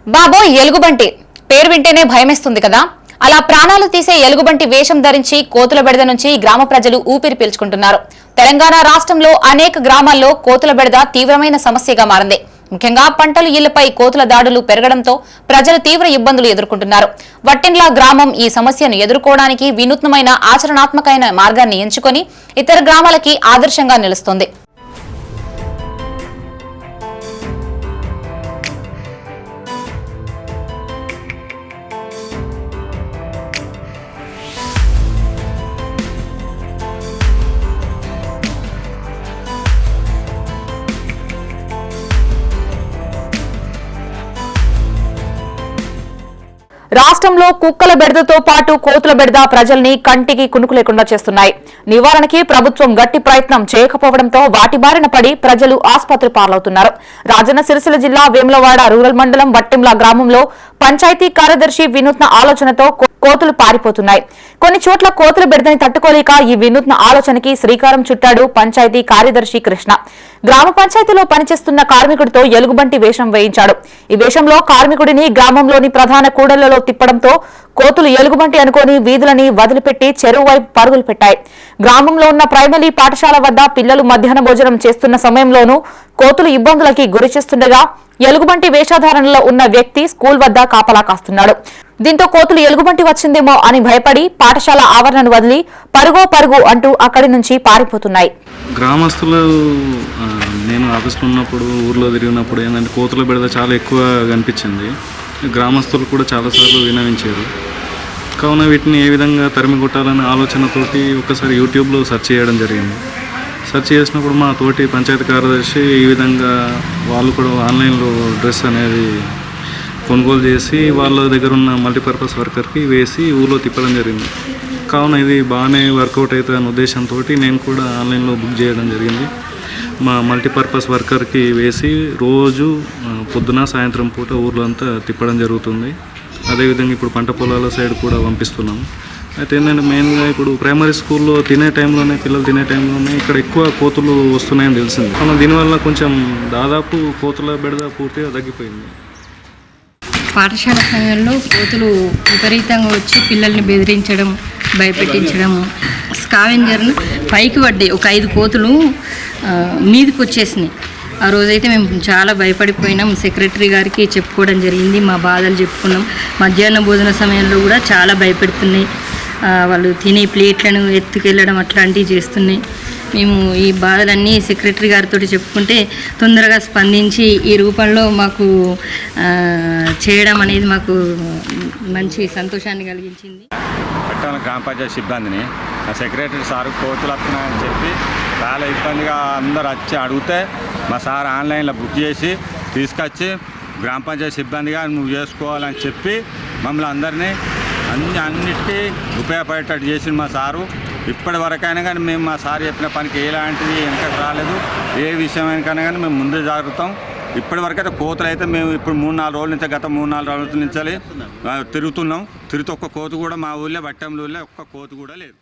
బాబో ఎలుగుబంటి పేరు వింటేనే భయమేస్తుంది కదా. అలా ప్రాణాలు తీసే ఎలుగుబంటి వేషం ధరించి కోతుల బెడద నుంచి గ్రామ ప్రజలు ఊపిరి పీల్చుకుంటున్నారు. తెలంగాణ రాష్ట్రంలో అనేక గ్రామాల్లో కోతుల బెడద తీవ్రమైన సమస్యగా మారింది. ముఖ్యంగా పంటలు ఇళ్లపై కోతుల దాడులు పెరగడంతో ప్రజలు తీవ్ర ఇబ్బందులు ఎదుర్కొంటున్నారు. వట్టిండ్ల గ్రామం ఈ సమస్యను ఎదుర్కోవడానికి వినూత్నమైన ఆచరణాత్మకమైన మార్గాన్ని ఎంచుకొని ఇతర గ్రామాలకి ఆదర్శంగా నిలుస్తోంది. రాష్ట్రంలో కుక్కల బెడదతో పాటు కోతుల బెడద ప్రజల్ని కంటికి కునుకు లేకుండా చేస్తున్నాయి. నివారణకి ప్రభుత్వం గట్టి ప్రయత్నం చేయకపోవడంతో వాటి బారిన పడి ప్రజలు ఆసుపత్రి పాలవుతున్నారు. రాజన్న సిరిసిల్ల జిల్లా వేములవాడ రూరల్ మండలం వట్టింల గ్రామంలో పంచాయతీ కార్యదర్శి వినూత్న ఆలోచనతో కోతులు పారిపోతున్నాయి. కొన్ని చోట్ల కోతుల బెడదని తట్టుకోలేక ఈ వినూత్న ఆలోచనకి శ్రీకారం చుట్టాడు పంచాయతీ కార్యదర్శి కృష్ణ. గ్రామ పంచాయతీలో పనిచేస్తున్న కార్మికుడితో ఎలుగుబంటి వేషం వేయించాడు. ఈ వేషంలో కార్మికుడిని గ్రామంలోని ప్రధాన కూడళ్లలో తిప్పడంతో కోతులు ఎలుగుబంటి అనుకుని వీధులని వదిలిపెట్టి చెరువు వైపు పరుగులు పెట్టాయి. గ్రామంలో ఉన్న ప్రైమరీ పాఠశాల వద్ద పిల్లలు మధ్యాహ్న భోజనం చేస్తున్న సమయంలోనూ కోతులు ఇబ్బందులకి గురి చేస్తుండగా ఎలుగుబంటి వేషధారణలో ఉన్న వ్యక్తి స్కూల్ వద్ద కాపలా కాస్తున్నాడు. దీంతో కోతులు ఎలుగుబంటి వచ్చిందేమో అని భయపడి పాఠశాల ఆవరణను వదిలి పరుగో పరుగు అంటూ అక్కడి నుంచి పారిపోతున్నాయి. గ్రామస్తులు నేను ఆఫీస్లో ఉన్నప్పుడు ఊర్లో తిరిగినప్పుడు ఏంటంటే కోతుల బెడద చాలా ఎక్కువ కనిపించింది. గ్రామస్తులు కూడా చాలాసార్లు వినవించారు. కావున వీటిని ఏ విధంగా తరిమి కొట్టాలనే ఆలోచనతోటి ఒకసారి యూట్యూబ్లో సెర్చ్ చేయడం జరిగింది. సెర్చ్ చేసినప్పుడు మా తోటి పంచాయతీ కార్యదర్శి ఈ విధంగా వాళ్ళు కూడా ఆన్లైన్లో డ్రెస్ అనేది కొనుగోలు చేసి వాళ్ళ దగ్గర ఉన్న మల్టీపర్పస్ వర్కర్కి వేసి ఊళ్ళో తిప్పడం జరిగింది. కావున ఇది బాగానే వర్కౌట్ అవుతుంది అనే ఉద్దేశంతో నేను కూడా ఆన్లైన్లో బుక్ చేయడం జరిగింది. మా మల్టీపర్పస్ వర్కర్కి వేసి రోజు పొద్దున సాయంత్రం పూట ఊర్లో అంతా తిప్పడం జరుగుతుంది. అదేవిధంగా ఇప్పుడు పంట పొలాల సైడ్ కూడా పంపిస్తున్నాము. అయితే ఏంటంటే మెయిన్గా ఇప్పుడు ప్రైమరీ స్కూల్లో పిల్లలు తినే టైంలోనే ఇక్కడ ఎక్కువ కోతులు వస్తున్నాయని తెలిసింది. మనం దీనివల్ల కొంచెం దాదాపు కోతుల బెడద పూర్తిగా తగ్గిపోయింది. పాఠశాల సమయంలో కోతులు విపరీతంగా వచ్చి పిల్లల్ని బెదిరించడం, భయపెట్టించడం, స్కావెంజర్ను పైకి పడ్డాయి. ఒక 5 కోతులు మీదకి వచ్చేసినాయి. ఆ రోజైతే మేము చాలా భయపడిపోయినాం. సెక్రటరీ గారికి చెప్పుకోవడం జరిగింది, మా బాధలు చెప్పుకున్నాం. మధ్యాహ్న భోజన సమయంలో కూడా చాలా భయపెడుతున్నాయి. వాళ్ళు తినే ప్లేట్లను ఎత్తుకెళ్ళడం అట్లాంటివి చేస్తున్నాయి. మేము ఈ బాధలన్నీ సెక్రటరీ గారితో చెప్పుకుంటే తొందరగా స్పందించి ఈ రూపంలో మాకు చేయడం అనేది మాకు మంచి సంతోషాన్ని కలిగించింది. పట్టణ గ్రామ పంచాయతీ సిబ్బందిని ఆ సెక్రటరీ సార్ కోతులు వస్తున్నాయని చెప్పి చాలా ఇబ్బందిగా అందరు వచ్చి అడిగితే మా సార్ ఆన్లైన్లో బుక్ చేసి తీసుకొచ్చి గ్రామ పంచాయతీ సిబ్బందిగా నువ్వు చేసుకోవాలని చెప్పి మమ్మల్ని అందరినీ అన్నిటికీ ఉపయోగపడేటట్టు చేసింది మా సారు. ఇప్పటి వరకైనా కానీ మేము మా సార్ చెప్పిన పనికి ఎలాంటిది వెనకకు రాలేదు. ఏ విషయమైనా కానీ మేము ముందే జాగ్రత్తం. ఇప్పటి వరకు అయితే కోతులు అయితే మేము ఇప్పుడు 3-4 రోజుల నుంచి గత 3-4 రోజుల నుంచి తిరుగుతున్నాం. తిరిగితే ఒక్క కోతు కూడా మా ఊళ్ళో వట్టంలో ఒక్క కోతు కూడా లేదు.